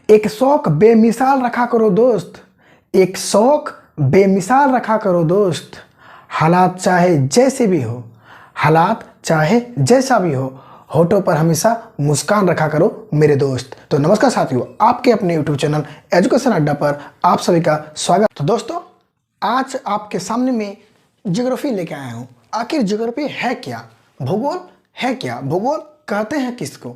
एक शौक बेमिसाल रखा करो दोस्त, एक शौक बेमिसाल रखा करो दोस्त। हालात चाहे जैसे भी हो, हालात चाहे जैसा भी हो, होठों पर हमेशा मुस्कान रखा करो मेरे दोस्त। तो नमस्कार साथियों, आपके अपने YouTube चैनल एजुकेशन अड्डा पर आप सभी का स्वागत। तो दोस्तों, आज आपके सामने में ज्योग्राफी लेके आया हूँ। आखिर ज्योग्राफी है क्या, भूगोल है क्या, भूगोल कहते हैं किसको?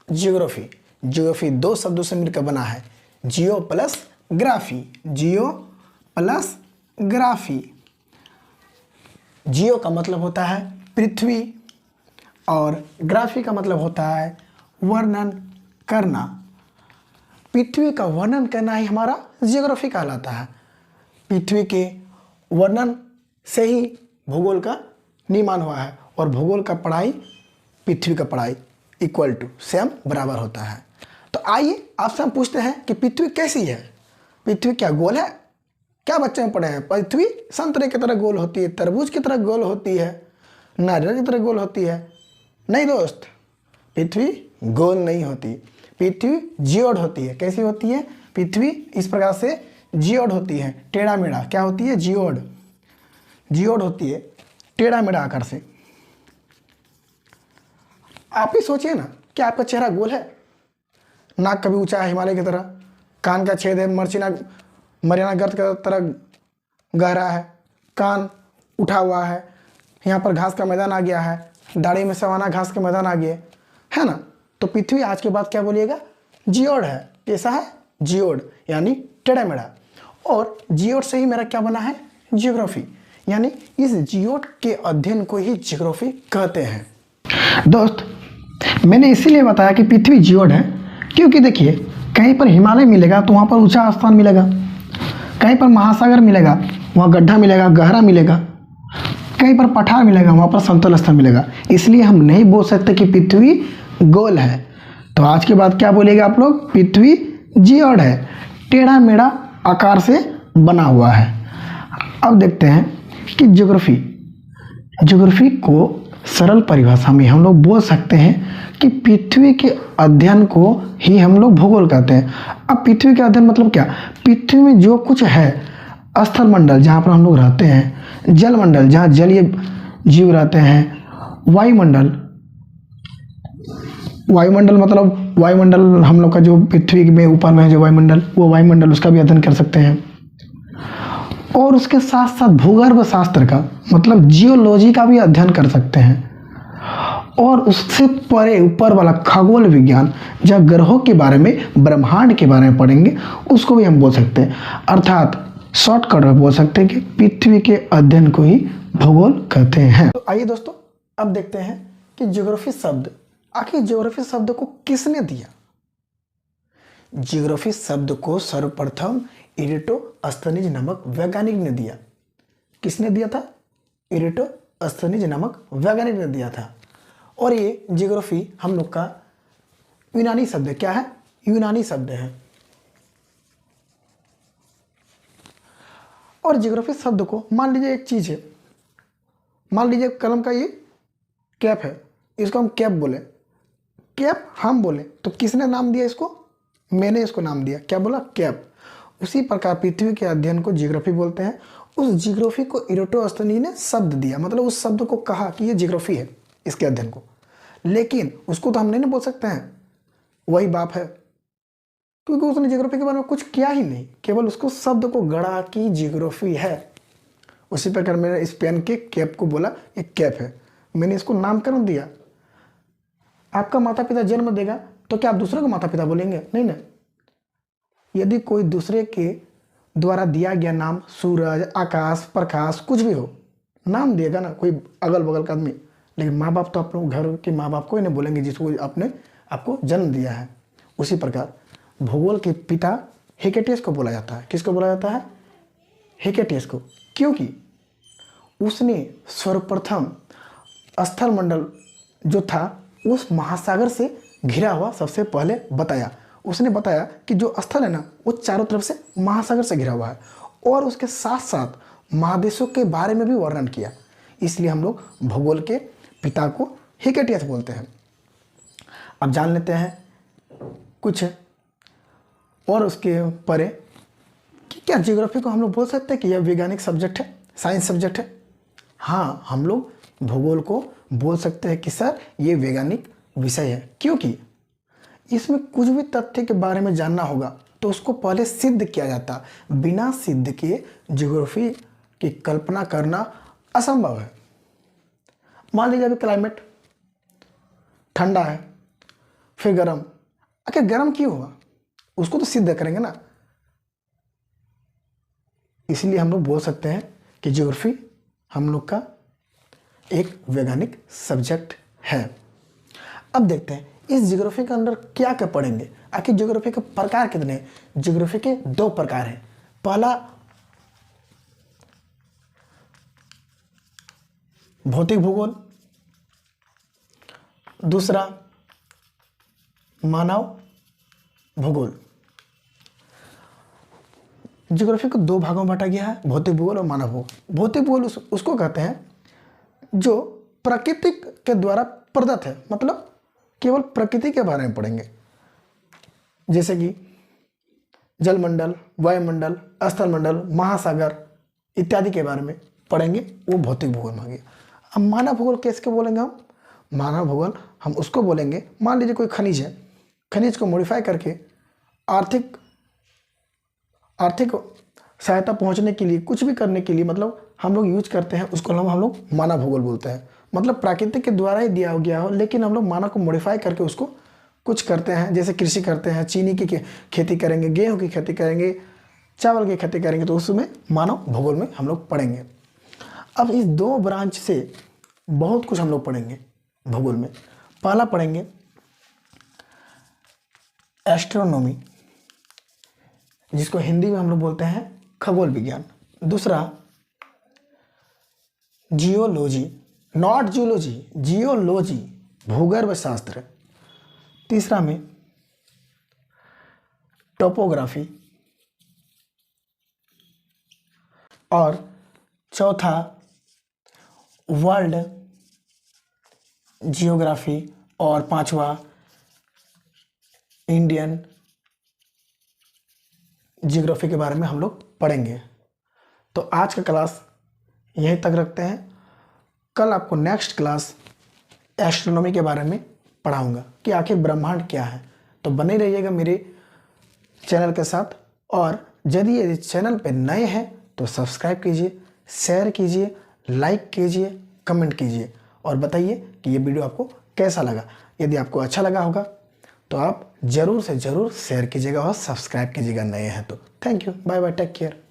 ज्योग्राफी ज्योग्राफी दो शब्दों से मिलकर बना है, जियो प्लस ग्राफी। जियो प्लस ग्राफी। जियो का मतलब होता है पृथ्वी और ग्राफी का मतलब होता है वर्णन करना। पृथ्वी का वर्णन करना ही हमारा ज्योग्राफी कहलाता है। पृथ्वी के वर्णन से ही भूगोल का निर्माण हुआ है और भूगोल का पढ़ाई पृथ्वी का पढ़ाई इक्वल टू सेम बराबर होता है। तो आइए आपसे हम पूछते हैं कि पृथ्वी कैसी है? पृथ्वी क्या गोल है? क्या बच्चे में पढ़े हैं? पृथ्वी संतरे की तरह गोल होती है, तरबूज की तरह गोल होती है, नारियल की तरह गोल होती है? नहीं दोस्त, पृथ्वी गोल नहीं होती। पृथ्वी जियोड होती है। कैसी होती है? पृथ्वी इस प्रकार से जियोड होती है, टेढ़ा मेढ़ा। क्या होती है? जियोड। जियोड होती है टेढ़ा मेढ़ा आकार से। आप ही सोचिए ना कि आपका चेहरा गोल है, नाक कभी ऊंचा है हिमालय की तरह, कान का छेद है मरियाना गर्त की तरह गहरा है, कान उठा हुआ है, यहाँ पर घास का मैदान आ गया है, दाढ़ी में सवाना घास का मैदान आ गया है ना। तो पृथ्वी आज के बाद क्या बोलिएगा? जियोड है। कैसा है? जियोड, यानी टेढ़ा मेढ़ा। और जियोड से ही मेरा क्या बना है? जियोग्राफी। यानी इस जियोड के अध्ययन को ही जियोग्राफी कहते हैं। दोस्त, मैंने इसीलिए बताया कि पृथ्वी जियोड है क्योंकि देखिए, कहीं पर हिमालय मिलेगा तो वहाँ पर ऊंचा स्थान मिलेगा, कहीं पर महासागर मिलेगा वहाँ गड्ढा मिलेगा, गहरा मिलेगा, कहीं पर पठार मिलेगा वहाँ पर समतल स्थान मिलेगा। इसलिए हम नहीं बोल सकते कि पृथ्वी गोल है। तो आज के बाद क्या बोलेगा आप लोग? पृथ्वी जियोड है, टेढ़ा मेढ़ा आकार से बना हुआ है। अब देखते हैं कि ज्योग्राफी को सरल परिभाषा में हम लोग बोल सकते हैं कि पृथ्वी के अध्ययन को ही हम लोग भूगोल कहते हैं। अब पृथ्वी के अध्ययन मतलब क्या? पृथ्वी में जो कुछ है, स्थल मंडल जहाँ पर हम लोग रहते हैं, जल मंडल जहाँ जलीय जीव रहते हैं, वायुमंडल मतलब वायुमंडल हम लोग का जो पृथ्वी में ऊपर में है जो वायुमंडल, वो वायुमंडल, उसका भी अध्ययन कर सकते हैं। और उसके साथ साथ भूगर्भ शास्त्र का मतलब जियोलॉजी का भी अध्ययन कर सकते हैं। और उससे परे ऊपर वाला खगोल विज्ञान, जहाँ ग्रहों के बारे में, ब्रह्मांड के बारे में पढ़ेंगे, उसको भी हम बोल सकते हैं। अर्थात शॉर्टकट में बोल सकते हैं कि पृथ्वी के अध्ययन को ही भूगोल कहते हैं। तो आइए दोस्तों, अब देखते हैं कि ज्योग्राफी शब्द, आखिर ज्योग्राफी शब्द को किसने दिया? ज्योग्राफी शब्द को सर्वप्रथम इरेटोस्थनीज नामक वैज्ञानिक ने दिया। किसने दिया था? इरेटोस्थनीज नामक वैज्ञानिक ने दिया था। और ये ज्योग्राफी हम लोग का यूनानी शब्द है। क्या है? यूनानी शब्द है। और ज्योग्राफी शब्द को, मान लीजिए एक चीज है, मान लीजिए कलम का ये कैप है, इसको हम कैप बोले, कैप हम बोले, तो किसने नाम दिया इसको? मैंने इसको नाम दिया। क्या बोला? कैप। उसी प्रकार पृथ्वी के अध्ययन को ज्योग्राफी बोलते हैं। उस ज्योग्राफी को इरेटोस्थनीज ने शब्द दिया, मतलब उस शब्द को कहा कि ये ज्योग्राफी है, इसके अध्ययन को। लेकिन उसको तो हम नहीं बोल सकते हैं वही बाप है, क्योंकि उसने ज्योग्राफी के बारे में कुछ किया ही नहीं, केवल उसको शब्द को गढ़ा कि ज्योग्राफी है। उसी प्रकार मैंने इस पेन के कैप को बोला ये कैप है, मैंने इसको नामकरण दिया। आपका माता पिता जन्म देगा तो क्या आप दूसरे को माता पिता बोलेंगे? नहीं ना। यदि कोई दूसरे के द्वारा दिया गया नाम, सूरज, आकाश, प्रकाश, कुछ भी हो, नाम दिएगा ना कोई अगल बगल का आदमी, लेकिन माँ बाप तो आप लोग घर के माँ बाप को ही नहीं बोलेंगे जिसको आपने आपको जन्म दिया है। उसी प्रकार भूगोल के पिता हेकेटियस को बोला जाता है। किसको बोला जाता है? हेकेटियस को। क्योंकि उसने सर्वप्रथम स्थल मंडल जो था उस महासागर से घिरा हुआ सबसे पहले बताया। उसने बताया कि जो स्थल है ना वो चारों तरफ से महासागर से घिरा हुआ है, और उसके साथ साथ महादेशों के बारे में भी वर्णन किया। इसलिए हम लोग भूगोल के पिता को हेकेटियस बोलते हैं। अब जान लेते हैं कुछ और उसके परे कि क्या ज्योग्राफी को हम लोग बोल सकते हैं कि यह वैज्ञानिक सब्जेक्ट है, साइंस सब्जेक्ट है? हाँ, हम लोग भूगोल को बोल सकते हैं कि सर ये वैज्ञानिक विषय है, क्योंकि इसमें कुछ भी तथ्य के बारे में जानना होगा तो उसको पहले सिद्ध किया जाता। बिना सिद्ध किए ज्योग्राफी की कल्पना करना असंभव है। मान लीजिए अभी क्लाइमेट ठंडा है, फिर गर्म, आखिर गर्म क्यों हुआ, उसको तो सिद्ध करेंगे ना। इसलिए हम लोग बोल सकते हैं कि ज्योग्राफी हम लोग का एक वैज्ञानिक सब्जेक्ट है। अब देखते हैं इस ज्योग्राफी के अंदर क्या क्या पढ़ेंगे। आखिर ज्योग्राफी के प्रकार कितने हैं? ज्योग्राफी के 2 प्रकार हैं। पहला भौतिक भूगोल, दूसरा मानव भूगोल। ज्योग्राफी को 2 भागों में बांटा गया है, भौतिक भूगोल और मानव भूगोल। भौतिक भूगोल उसको कहते हैं जो प्रकृति के द्वारा प्रदत्त है, मतलब केवल प्रकृति के बारे में पढ़ेंगे, जैसे कि जलमंडल, वायुमंडल, स्थलमंडल, महासागर इत्यादि के बारे में पढ़ेंगे, वो भौतिक भूगोल में आ गया। अब मानव भूगोल कैसे बोलेंगे हम? मानव भूगोल हम उसको बोलेंगे, मान लीजिए कोई खनिज है, खनिज को मॉडिफाई करके आर्थिक सहायता पहुंचने के लिए, कुछ भी करने के लिए मतलब हम लोग यूज करते हैं, उसको हम लोग मानव भूगोल बोलते हैं। मतलब प्राकृतिक के द्वारा ही दिया गया हो, लेकिन हम लोग मानव को मॉडिफाई करके उसको कुछ करते हैं, जैसे कृषि करते हैं, चीनी की खेती करेंगे, गेहूं की खेती करेंगे, चावल की खेती करेंगे, तो उसमें मानव भूगोल में हम लोग पढ़ेंगे। अब इस 2 ब्रांच से बहुत कुछ हम लोग पढ़ेंगे भूगोल में। पहला पढ़ेंगे एस्ट्रोनॉमी, जिसको हिंदी में हम लोग बोलते हैं खगोल विज्ञान। दूसरा जियोलॉजी, नॉट जूलॉजी, जियोलॉजी भूगर्भ शास्त्र। तीसरा में टोपोग्राफी और चौथा वर्ल्ड जियोग्राफी और 5वां इंडियन जियोग्राफी के बारे में हम लोग पढ़ेंगे। तो आज का क्लास यहीं तक रखते हैं। कल आपको नेक्स्ट क्लास एस्ट्रोनॉमी के बारे में पढ़ाऊंगा कि आखिर ब्रह्मांड क्या है। तो बने रहिएगा मेरे चैनल के साथ, और यदि चैनल पे नए हैं तो सब्सक्राइब कीजिए, शेयर कीजिए, लाइक कीजिए, कमेंट कीजिए और बताइए कि ये वीडियो आपको कैसा लगा। यदि आपको अच्छा लगा होगा तो आप ज़रूर से ज़रूर शेयर कीजिएगा और सब्सक्राइब कीजिएगा नए हैं तो। Thank you, bye bye, take care.